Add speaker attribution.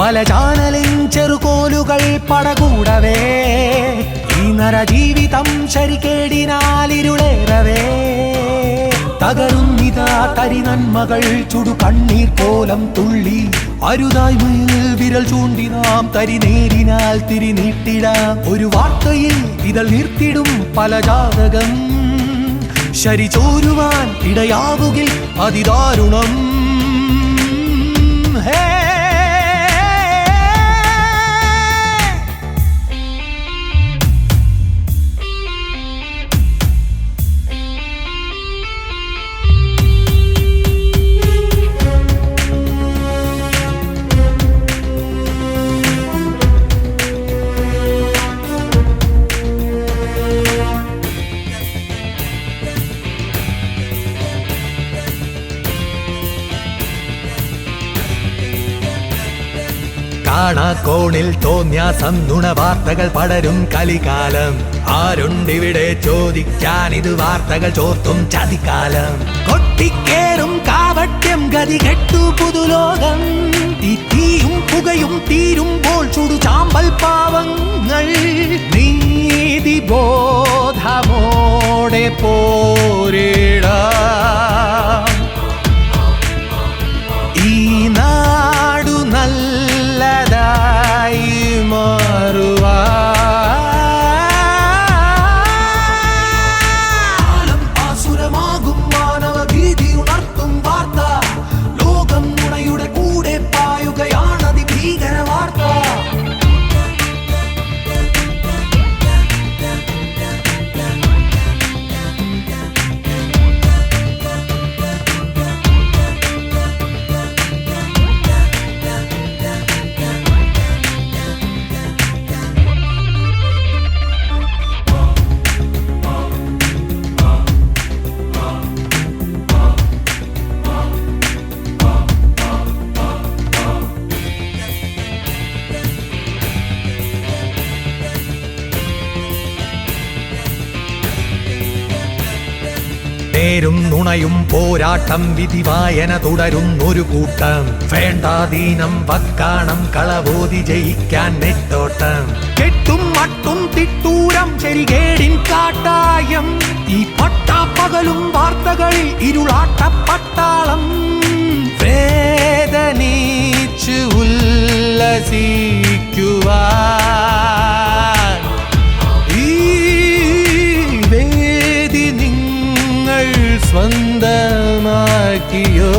Speaker 1: പല ചാനലിൻ ചെറുകോലുകൾ പടകൂടവേ ഈ നരജീവിതം ശരികേടിനാലിരുളേറവേ തകരുന്നിതാ തരി നന്മകൾ ചുടു കണ്ണീർ കോലം തുള്ളി അരുതായ്മയിൽ വിരൽ ചൂണ്ടി നാം തരി നേരിനാൽ തിരി നീട്ടിടാം ഒരു വാർത്തയിൽ ഇതൾ നിർത്തിടും പല ജാതകം ശരി ചോരുവാൻ ഇടയാവുകിൽ അതിദാരുണം ഹേ കാണാക്കോണിൽ തോന്യാസം നുണവാർത്തകൾ പടരും കലികാലം ആരുണ്ടിവിടെ ചോദിക്കാൻ ഇത് വാർത്തകൾ ചോർത്തും ചതിക്കാലം കൊട്ടിക്കേറും കാവട്യം ഗതി കെട്ടു പുതുലോകം തീയും പുകയും തീരുമ്പോൾ ചുടു ചാമ്പൽ പാവങ്ങൾ നീതി ബോധമോടെ പോരിടാം ഈ നാടു നല്ലതായി മാറുവാൻ ആസുരമാകും മാനവ ഭീതി ഉണർത്തും വാർത്ത ലോകം നുണയുടെ കൂടെ പായുകയാണതി ഭീകര വാർത്ത നേരും നുണയും പോരാട്ടം വിധി വായന തുടരുന്നൊരു കൂട്ടം വേണ്ടാദീനം വക്കാണം കളവോതി ജയിക്കാൻ നെട്ടോട്ടം കെട്ടും മട്ടും തിട്ടൂരം ശരികേടിൻ കാട്ടായം ഈ പട്ടാപ്പകലും വാർത്തകളിൽ ഇരുളാട്ടപ്പട്ടാളം വേദനിച്ച് ഉല്ലസിക്കുവാൻ ഈ വേദി സ്വന്തമാക്കിയോ